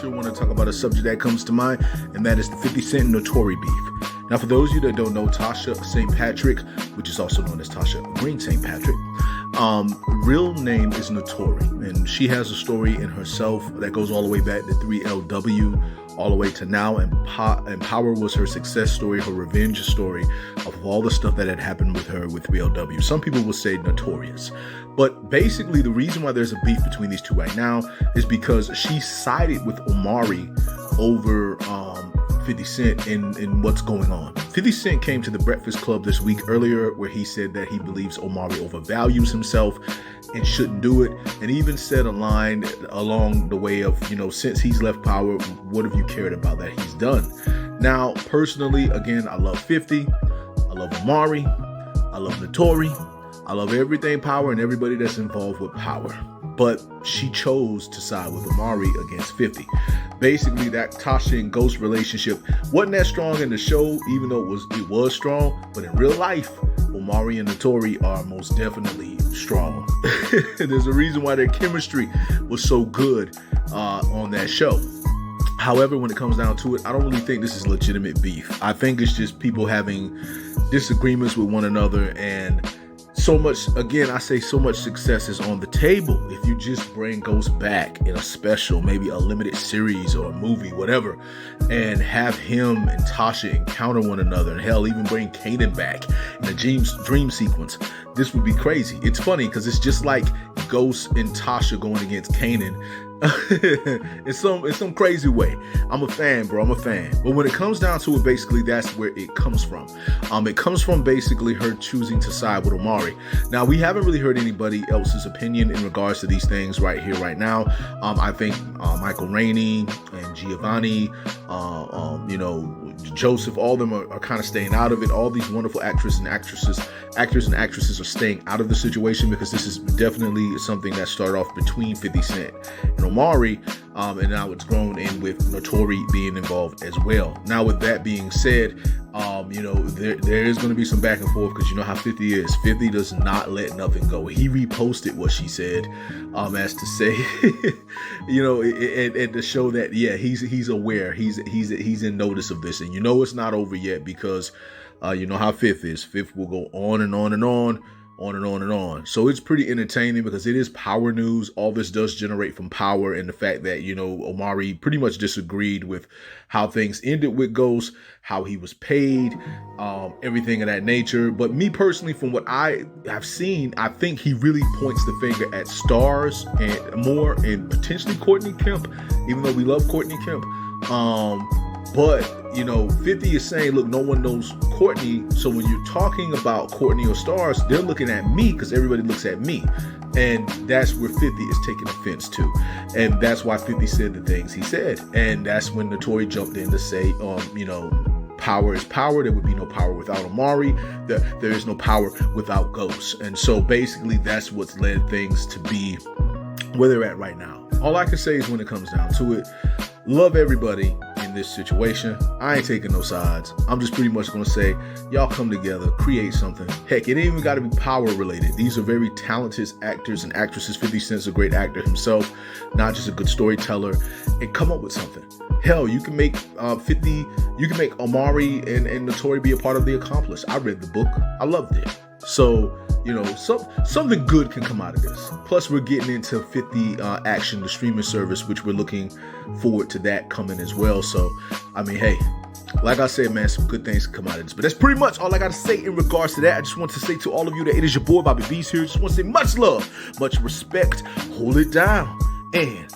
sure want to talk about a subject that comes to mind, and that is the 50 Cent Naturi beef. Now, for those of you that don't know, Tasha St. Patrick, which is also known as Tasha Green St. Patrick, real name is Naturi, and she has a story in herself that goes all the way back to 3LW, all the way to now, and Power was her success story, her revenge story of all the stuff that had happened with her with 3LW. Some people will say notorious, but basically the reason why there's a beef between these two right now is because she sided with Omari over 50 Cent in what's going on. 50 Cent came to the Breakfast Club this week earlier where he said that he believes Omari overvalues himself and shouldn't do it, and even said a line along the way of, since he's left Power, what have you cared about that he's done? Now, personally, again, I love 50, I love Omari, I love Naturi, I love everything Power and everybody that's involved with Power. But she chose to side with Omari against 50. Basically, that Tasha and Ghost relationship wasn't that strong in the show, even though it was strong. But in real life, Omari and Naturi are most definitely strong. There's a reason why their chemistry was so good on that show. However, when it comes down to it, I don't really think this is legitimate beef. I think it's just people having disagreements with one another, and so much success is on the table if you just bring Ghost back in a special, maybe a limited series or a movie, whatever, and have him and Tasha encounter one another, and hell, even bring Kanan back in a dream sequence. This would be crazy. It's funny because it's just like Ghost and Tasha going against Kanan in some crazy way. I'm a fan, bro. I'm a fan. But when it comes down to it, basically, that's where it comes from. It comes from basically her choosing to side with Omari. Now, we haven't really heard anybody else's opinion in regards to these things right here, right now. I think Michael Rainey and Giovanni, Joseph, all of them are kind of staying out of it. All these wonderful actors and actresses are staying out of the situation because this is definitely something that started off between 50 Cent and Omari, and now it's grown in with Naturi being involved as well. Now, with that being said, there is going to be some back and forth because you know how 50 is. 50 does not let nothing go. He reposted what she said, as to say, and to show that, yeah, he's aware, he's in notice of this, and it's not over yet because you know how Fifth is. Fifth will go on and on and on. On and on and on. So it's pretty entertaining because it is Power news. All this does generate from Power, and the fact that, Omari pretty much disagreed with how things ended with Ghost, how he was paid, everything of that nature. But me personally, from what I have seen, I think he really points the finger at stars and more, and potentially Courtney Kemp, even though we love Courtney Kemp. But 50 is saying, look, no one knows Courtney. So when you're talking about Courtney or stars, they're looking at me because everybody looks at me. And that's where 50 is taking offense to. And that's why 50 said the things he said. And that's when Naturi jumped in to say, Power is Power. There would be no Power without Omari. There is no Power without Ghost. And so basically that's what's led things to be where they're at right now. All I can say is, when it comes down to it, love everybody in this situation. I ain't taking no sides. I'm just pretty much going to say, y'all come together, create something. Heck, it ain't even got to be Power related. These are very talented actors and actresses. 50 Cent's a great actor himself, not just a good storyteller, and come up with something. Hell, you can make you can make Omari and Naturi be a part of The Accomplice. I read the book. I loved it. So, something good can come out of this. Plus, we're getting into 50 Action, the streaming service, which we're looking forward to that coming as well. So, hey, like I said, man, some good things can come out of this. But that's pretty much all I got to say in regards to that. I just want to say to all of you that it is your boy, Bobby B's here. Just want to say much love, much respect, hold it down, and